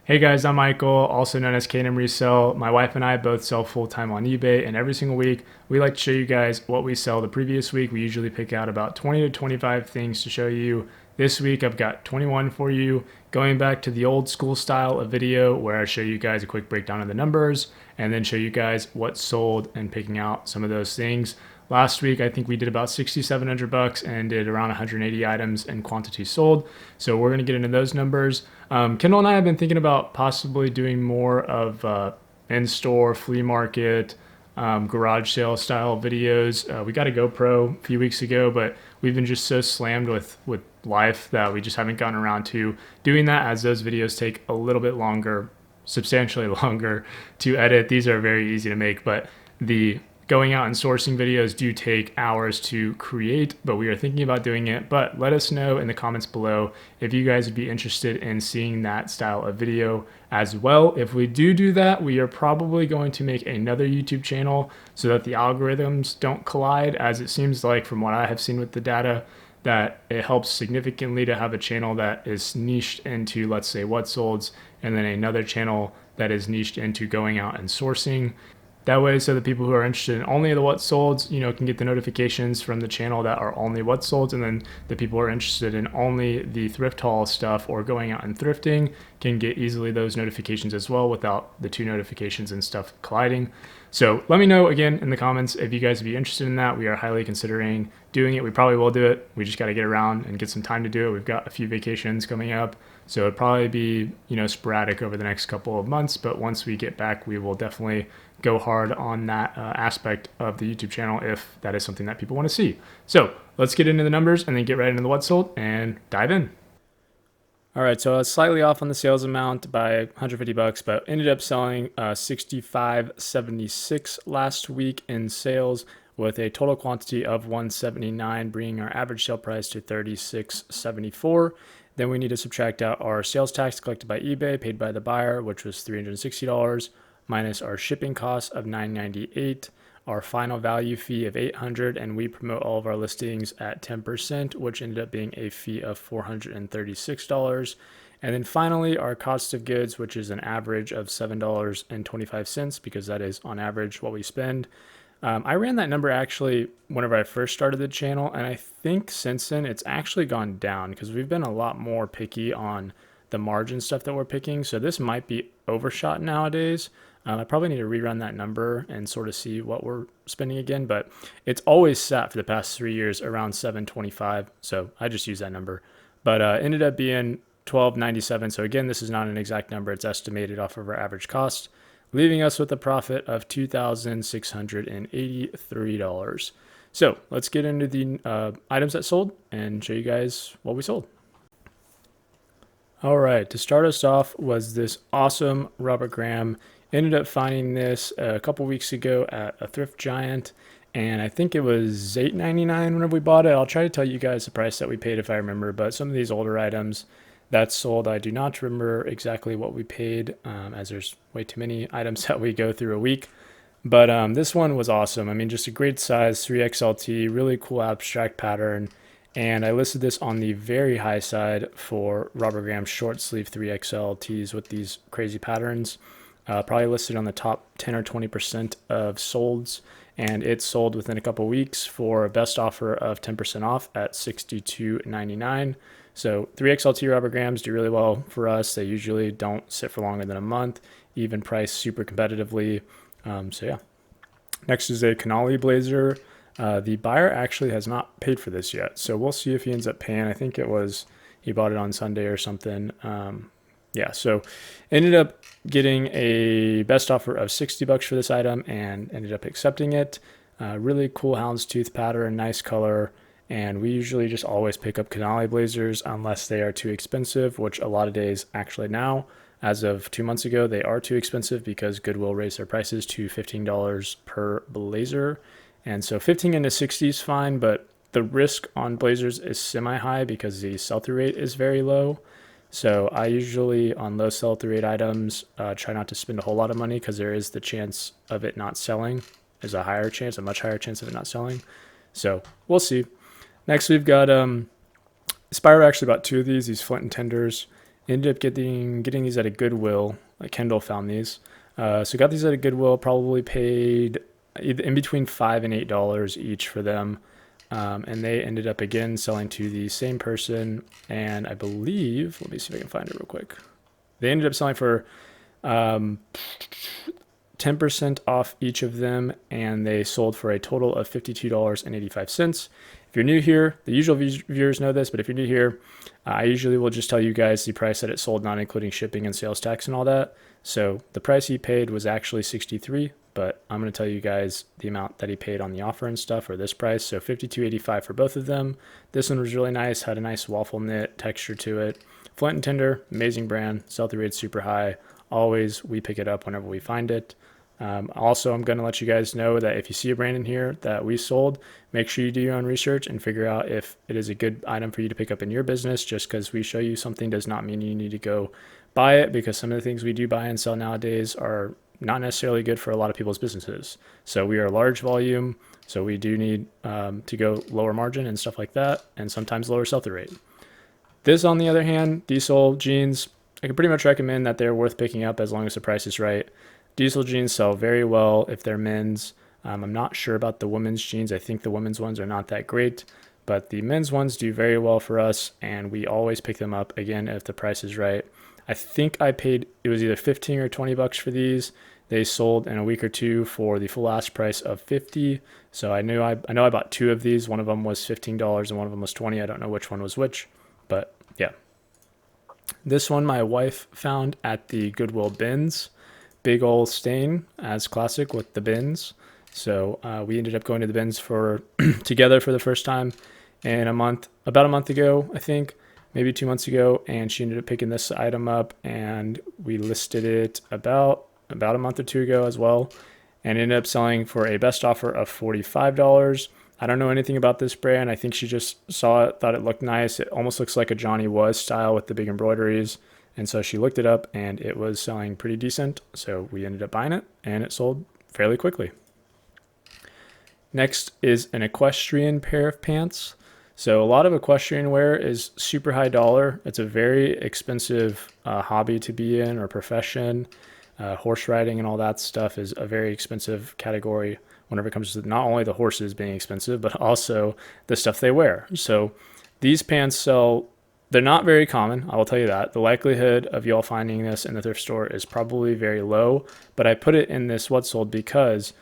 Hey guys, I'm Michael, also known as K&M Resell. My wife and I both sell full-time on eBay, and every single week we like to show you guys what we sell the previous week. We usually pick out about 20 to 25 things to show you. This week I've got 21 for you, going back to the old school style of video where I show you guys a quick breakdown of the numbers and then show you guys what sold and picking out some of those things. Last week, I think we did about 6,700 bucks and did around 180 items in quantity sold. So we're going to get into those numbers. Kendall and I have been thinking about possibly doing more of in-store flea market, garage sale style videos. We got a GoPro a few weeks ago, but we've been just so slammed with life that we just haven't gotten around to doing that, as those videos take a little bit longer, substantially longer to edit. These are very easy to make, but the going out and sourcing videos do take hours to create, but we are thinking about doing it. But let us know in the comments below if you guys would be interested in seeing that style of video as well. If we do that, we are probably going to make another YouTube channel so that the algorithms don't collide, as it seems like from what I have seen with the data that it helps significantly to have a channel that is niched into, let's say, what solds, and then another channel that is niched into going out and sourcing. That way, so the people who are interested in only the what solds, can get the notifications from the channel that are only what solds, and then the people who are interested in only the thrift haul stuff or going out and thrifting can get easily those notifications as well without the two notifications and stuff colliding. So let me know again in the comments if you guys would be interested in that. We are highly considering doing it. We probably will do it. We just got to get around and get some time to do it. We've got a few vacations coming up, so it'd probably be, sporadic over the next couple of months. But once we get back, we will definitely go hard on that aspect of the YouTube channel if that is something that people want to see. So let's get into the numbers and then get right into the what sold and dive in. All right, so I was slightly off on the sales amount by 150 bucks, but ended up selling 65.76 last week in sales with a total quantity of 179, bringing our average sale price to 36.74. Then we need to subtract out our sales tax collected by eBay, paid by the buyer, which was $360, minus our shipping costs of $998, our final value fee of $800, and we promote all of our listings at 10%, which ended up being a fee of $436. And then finally, our cost of goods, which is an average of $7.25, because that is on average what we spend. I ran that number actually whenever I first started the channel, and I think since then it's actually gone down because we've been a lot more picky on the margin stuff that we're picking. So this might be overshot nowadays. I probably need to rerun that number and sort of see what we're spending again, but it's always sat for the past 3 years around 725. So I just use that number, but ended up being 1297. So again, this is not an exact number. It's estimated off of our average cost, leaving us with a profit of $2,683. So let's get into the items that sold and show you guys what we sold. All right, to start us off was this awesome rubber gram. Ended up finding this a couple weeks ago at a thrift giant, and I think it was $8.99 whenever we bought it. I'll try to tell you guys the price that we paid if I remember, but some of these older items that sold, I do not remember exactly what we paid, as there's way too many items that we go through a week. But this one was awesome. I mean, just a great size, 3XLT, really cool abstract pattern. And I listed this on the very high side for rubber gram short sleeve 3XL tees with these crazy patterns. Probably listed on the top 10 or 20% of solds, and it sold within a couple weeks for a best offer of 10% off at $62.99. So 3XLT rubber grams do really well for us. They usually don't sit for longer than a month, even priced super competitively. So yeah. Next is a Canali blazer. The buyer actually has not paid for this yet, so we'll see if he ends up paying. I think it was he bought it on Sunday or something. Yeah, so ended up getting a best offer of 60 bucks for this item and ended up accepting it. Really cool houndstooth pattern, nice color, and we usually just always pick up Canali blazers unless they are too expensive, which a lot of days actually now, as of 2 months ago, they are too expensive because Goodwill raised their prices to $15 per blazer. And so 15 into 60 is fine, but the risk on blazers is semi-high because the sell-through rate is very low. So I usually, on low sell-through rate items, try not to spend a whole lot of money because there is the chance of it not selling. There's a much higher chance of it not selling. So we'll see. Next, we've got Spyro actually bought two of these Flint and Tenders, Ended up getting these at a Goodwill. Like Kendall found these. So got these at a Goodwill. Probably paid in between $5 and $8 each for them. And they ended up again selling to the same person. And I believe, let me see if I can find it real quick. They ended up selling for 10% off each of them, and they sold for a total of $52.85. If you're new here, the usual viewers know this, but if you're new here, I usually will just tell you guys the price that it sold, not including shipping and sales tax and all that. So the price he paid was actually $63, but I'm going to tell you guys the amount that he paid on the offer and stuff, or this price. So $52.85 for both of them. This one was really nice, had a nice waffle knit texture to it. Flint and Tinder, amazing brand, sell-through rate's super high. Always, we pick it up whenever we find it. Also, I'm going to let you guys know that if you see a brand in here that we sold, make sure you do your own research and figure out if it is a good item for you to pick up in your business. Just because we show you something does not mean you need to go buy it, because some of the things we do buy and sell nowadays are not necessarily good for a lot of people's businesses. So we are large volume, so we do need to go lower margin and stuff like that, and sometimes lower sell-through rate. This, on the other hand, diesel jeans, I can pretty much recommend that they're worth picking up as long as the price is right. Diesel jeans sell very well if they're men's. I'm not sure about the women's jeans. I think the women's ones are not that great, but the men's ones do very well for us, and we always pick them up, again, if the price is right. I think I paid, it was either 15 or 20 bucks for these. They sold in a week or two for the full ask price of 50. So I know I bought two of these. One of them was $15 and one of them was 20. I don't know which one was which, but yeah. This one my wife found at the Goodwill bins. Big old stain, as classic with the bins. So we ended up going to the bins together for the first time in about a month ago, I think, maybe 2 months ago, and she ended up picking this item up, and we listed it about a month or two ago as well, and ended up selling for a best offer of $45. I don't know anything about this brand. I think she just saw it, thought it looked nice. It almost looks like a Johnny Was style with the big embroideries. And so she looked it up, and it was selling pretty decent. So we ended up buying it, and it sold fairly quickly. Next is an equestrian pair of pants. So a lot of equestrian wear is super high dollar. It's a very expensive hobby to be in, or profession. Horse riding and all that stuff is a very expensive category whenever it comes to not only the horses being expensive, but also the stuff they wear. So these pants sell. They're not very common, I will tell you that. The likelihood of y'all finding this in the thrift store is probably very low, but I put it in this what sold because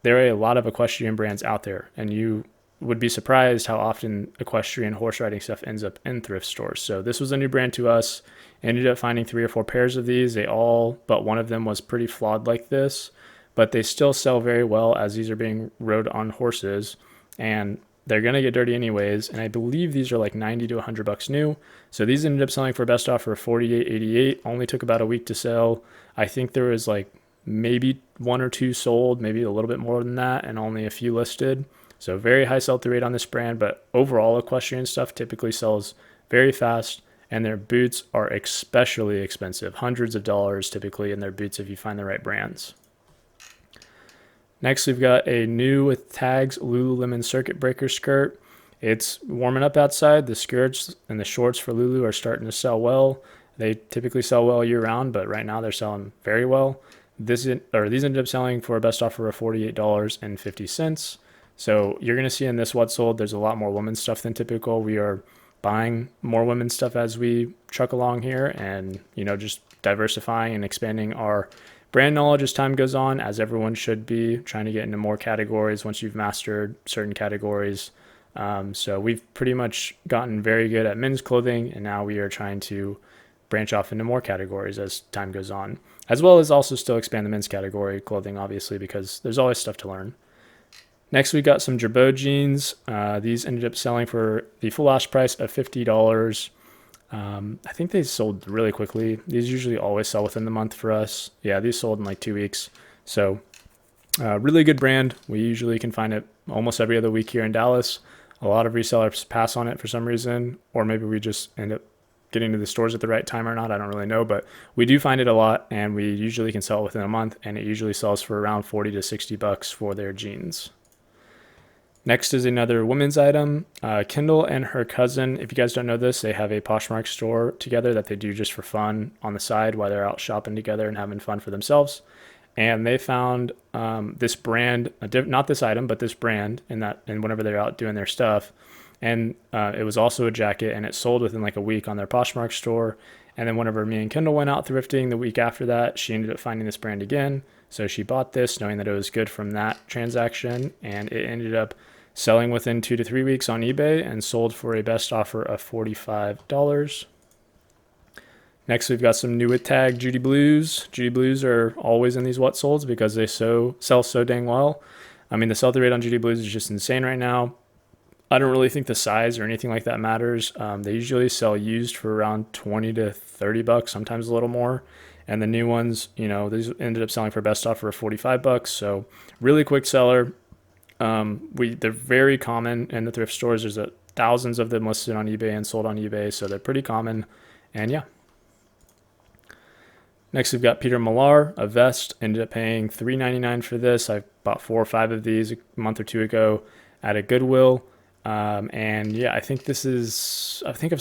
there are a lot of equestrian brands out there, and you would be surprised how often equestrian horse riding stuff ends up in thrift stores. So this was a new brand to us. Ended up finding 3 or 4 pairs of these. They all, but one of them was pretty flawed like this, but they still sell very well as these are being rode on horses, and they're going to get dirty anyways, and I believe these are like 90 to 100 bucks new. So these ended up selling for a best offer of $48.88. Only took about a week to sell. I think there was like maybe 1 or 2 sold, maybe a little bit more than that, and only a few listed. So very high sell-through rate on this brand, but overall equestrian stuff typically sells very fast, and their boots are especially expensive. Hundreds of dollars typically in their boots if you find the right brands. Next, we've got a new with tags Lululemon circuit breaker skirt. It's warming up outside. The skirts and the shorts for Lulu are starting to sell well. They typically sell well year round, but right now they're selling very well. These ended up selling for a best offer of $48.50. So you're going to see in this what sold, there's a lot more women's stuff than typical. We are buying more women's stuff as we truck along here, and just diversifying and expanding our brand knowledge as time goes on, as everyone should be, trying to get into more categories once you've mastered certain categories. So we've pretty much gotten very good at men's clothing, and now we are trying to branch off into more categories as time goes on, as well as also still expand the men's category clothing, obviously, because there's always stuff to learn. Next, we got some Girbaud jeans. These ended up selling for the full ask price of $50. I think they sold really quickly. These usually always sell within the month for us. Yeah, these sold in like 2 weeks. So really good brand. We usually can find it almost every other week here in Dallas. A lot of resellers pass on it for some reason, or maybe we just end up getting to the stores at the right time or not. I don't really know, but we do find it a lot, and we usually can sell it within a month, and it usually sells for around 40 to 60 bucks for their jeans. Next is another women's item. Kendall and her cousin, if you guys don't know this, they have a Poshmark store together that they do just for fun on the side while they're out shopping together and having fun for themselves. And they found this brand, not this item, but this brand, and whenever they're out doing their stuff. And it was also a jacket, and it sold within like a week on their Poshmark store. And then whenever me and Kendall went out thrifting the week after that, she ended up finding this brand again. So she bought this knowing that it was good from that transaction, and it ended up selling within 2 to 3 weeks on eBay and sold for a best offer of $45. Next, we've got some new with tag Judy Blues. Judy Blues are always in these what solds because they sell so dang well. I mean, the sell-through rate on Judy Blues is just insane right now. I don't really think the size or anything like that matters. They usually sell used for around 20 to 30 bucks, sometimes a little more. And the new ones, these ended up selling for best offer of 45 bucks. So really quick seller. They're very common in the thrift stores. There's thousands of them listed on eBay and sold on eBay, so they're pretty common. And yeah. Next, we've got Peter Millar, a vest. Ended up paying $3.99 for this. I bought 4 or 5 of these a month or two ago at a Goodwill. And yeah, I think I've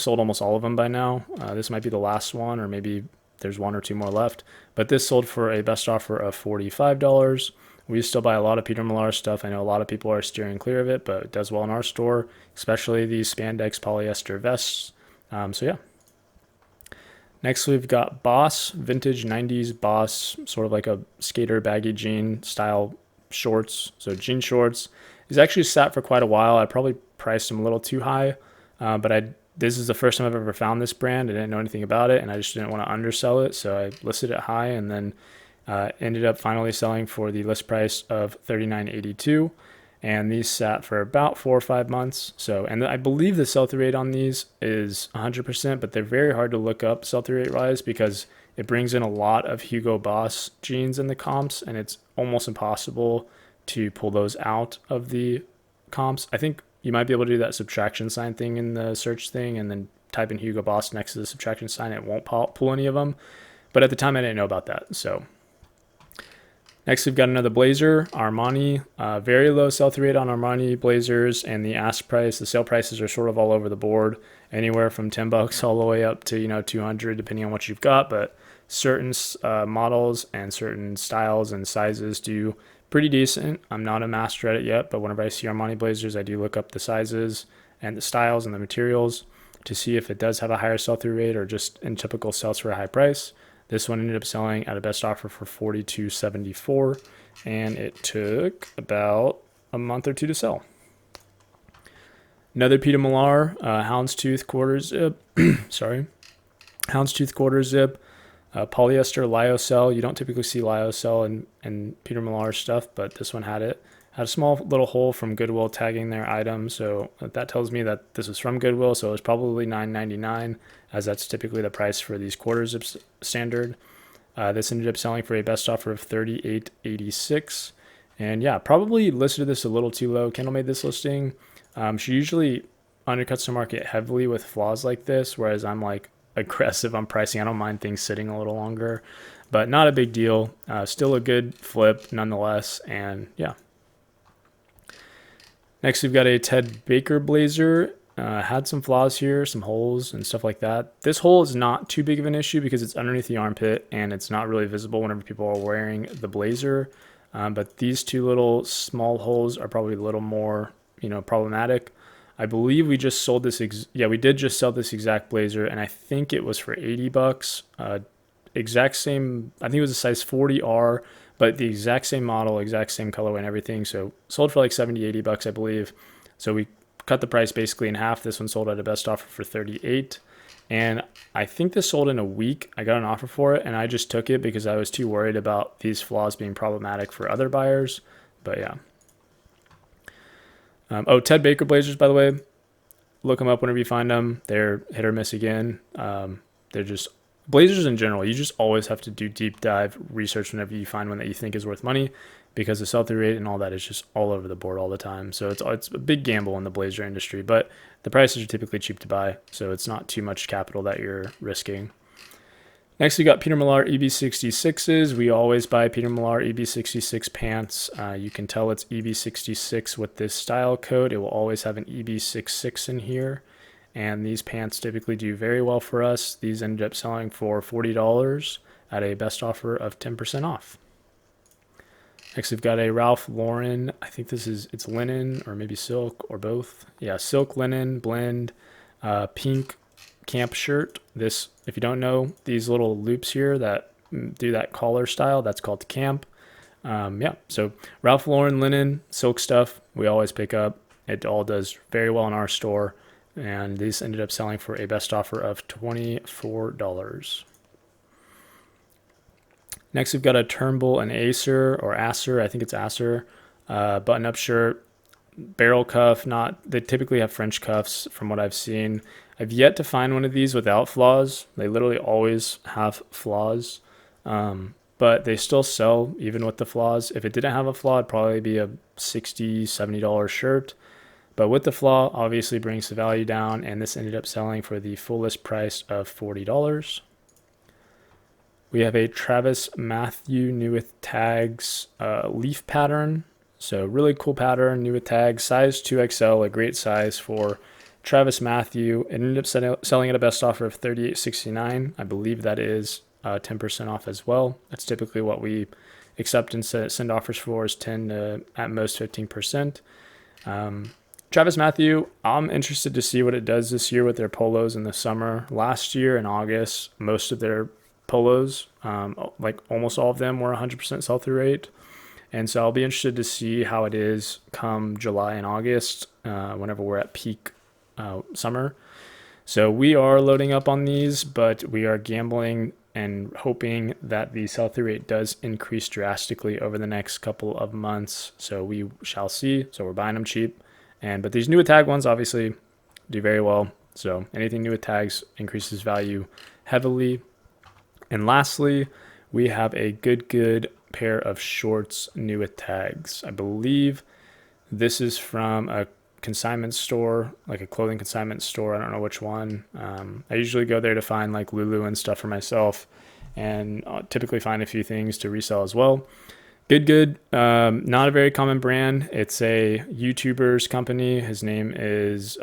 sold almost all of them by now. This might be the last one, or maybe there's 1 or 2 more left. But this sold for a best offer of $45. We still buy a lot of Peter Millar stuff. I know a lot of people are steering clear of it, but it does well in our store, especially these spandex polyester vests. So yeah. Next, we've got Boss, vintage 90s Boss, sort of like a skater baggy jean style shorts. So jean shorts. These actually sat for quite a while. I probably priced them a little too high, but this is the first time I've ever found this brand. I didn't know anything about it, and I just didn't want to undersell it, so I listed it high, and then ended up finally selling for the list price of $39.82. And these sat for about 4 or 5 months. So, and I believe the sell-through rate on these is 100%, but they're very hard to look up sell-through rate wise because it brings in a lot of Hugo Boss jeans in the comps, and it's almost impossible to pull those out of the comps. I think you might be able to do that subtraction sign thing in the search thing and then type in Hugo Boss next to the subtraction sign. It won't pull any of them. But at the time, I didn't know about that. So next, we've got another blazer, Armani. Very low sell-through rate on Armani blazers, and the ask price, the sale prices are sort of all over the board, anywhere from $10 all the way up to 200, depending on what you've got. But certain models and certain styles and sizes do pretty decent. I'm not a master at it yet, but whenever I see Armani blazers, I do look up the sizes and the styles and the materials to see if it does have a higher sell-through rate or just in typical sells for a high price. This one ended up selling at a best offer for $42.74, and it took about a month or 2 to sell. Another Peter Millar, houndstooth quarter zip. Houndstooth quarter zip, polyester lyocell. You don't typically see lyocell in Peter Millar stuff, but this one had it. Had a small little hole from Goodwill tagging their item, so that tells me that this was from Goodwill, so it was probably $9.99, as that's typically the price for these quarter zips standard. This ended up selling for a best offer of $38.86, and yeah, probably listed this a little too low. Kendall made this listing. She usually undercuts the market heavily with flaws like this, whereas I'm like aggressive on pricing. I don't mind things sitting a little longer, but not a big deal. Still a good flip nonetheless, and yeah. Next, we've got a Ted Baker blazer. Had some flaws here, some holes and stuff like that. This hole is not too big of an issue because it's underneath the armpit and it's not really visible whenever people are wearing the blazer. But these 2 little small holes are probably a little more, problematic. I believe we just sold this. We did just sell this exact blazer, and I think it was for $80. Exact same. I think it was a size 40R. But the exact same model, exact same colorway and everything. So sold for like $70-$80, I believe. So we cut the price basically in half. This one sold at a best offer for $38. And I think this sold in a week. I got an offer for it, and I just took it because I was too worried about these flaws being problematic for other buyers. But yeah. Ted Baker blazers, by the way. Look them up whenever you find them. They're hit or miss again. They're just blazers in general. You just always have to do deep dive research whenever you find one that you think is worth money, because the sell-through rate and all that is just all over the board all the time. So it's a big gamble in the blazer industry, but the prices are typically cheap to buy, so it's not too much capital that you're risking. Next, we got Peter Millar EB66s. We always buy Peter Millar EB66 pants. You can tell it's EB66 with this style code. It will always have an EB66 in here. And these pants typically do very well for us. These ended up selling for $40 at a best offer of 10% off. Next, we've got a Ralph Lauren. I think it's linen or maybe silk or both. Yeah, silk linen blend, pink camp shirt. This, if you don't know, these little loops here that do that collar style, that's called camp. Yeah, so Ralph Lauren linen, silk stuff, we always pick up. It all does very well in our store. And these ended up selling for a best offer of $24. Next, we've got a Turnbull and Acer, or Acer, I think it's Acer, button-up shirt, barrel cuff. They typically have French cuffs from what I've seen. I've yet to find one of these without flaws. They literally always have flaws, but they still sell even with the flaws. If it didn't have a flaw, it'd probably be a $60, $70 shirt. But with the flaw, obviously brings the value down, and this ended up selling for the full list price of $40. We have a Travis Matthew new with tags leaf pattern. So really cool pattern, new with tags, size 2XL, a great size for Travis Matthew. It ended up selling at a best offer of $38.69. I believe that is 10% off as well. That's typically what we accept and send offers for, is 10 to at most 15%. Travis Matthew, I'm interested to see what it does this year with their polos in the summer. Last year in August, most of their polos, like almost all of them, were 100% sell-through rate. And so I'll be interested to see how it is come July and August, whenever we're at peak summer. So we are loading up on these, but we are gambling and hoping that the sell-through rate does increase drastically over the next couple of months. So we shall see. So we're buying them cheap. But these new with tag ones obviously do very well. So anything new with tags increases value heavily. And lastly, we have a good pair of shorts new with tags. I believe this is from a consignment store, like a clothing consignment store. I don't know which one. I usually go there to find like Lulu and stuff for myself, and I'll typically find a few things to resell as well. Good. Not a very common brand. It's a YouTuber's company. His name is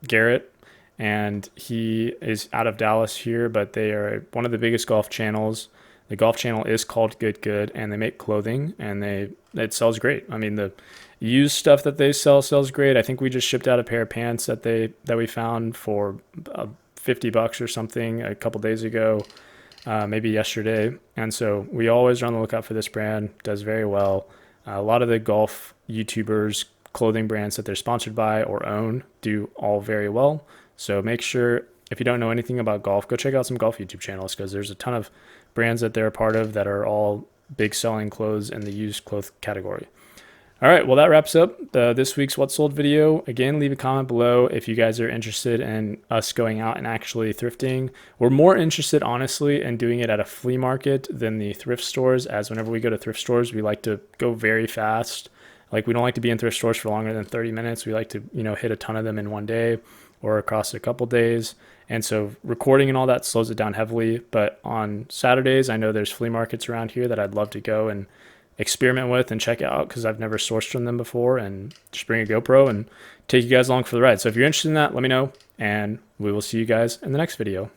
Garrett, and he is out of Dallas here, but they are one of the biggest golf channels. The golf channel is called Good, and they make clothing, and it sells great. I mean, the used stuff that they sell sells great. I think we just shipped out a pair of pants that we found for $50 or something a couple days ago. Maybe yesterday. And so we always are on the lookout for this brand. Does very well. A lot of the golf YouTubers, clothing brands that they're sponsored by or own do all very well. So make sure, if you don't know anything about golf, go check out some golf YouTube channels, because there's a ton of brands that they're a part of that are all big selling clothes in the used clothes category. All right, well, that wraps up this week's What Sold video. Again, leave a comment below if you guys are interested in us going out and actually thrifting. We're more interested, honestly, in doing it at a flea market than the thrift stores, as whenever we go to thrift stores, we like to go very fast. Like, we don't like to be in thrift stores for longer than 30 minutes. We like to, hit a ton of them in one day or across a couple days. And so recording and all that slows it down heavily. But on Saturdays, I know there's flea markets around here that I'd love to go and experiment with and check out, because I've never sourced from them before, and just bring a GoPro and take you guys along for the ride. So if you're interested in that, let me know, and we will see you guys in the next video.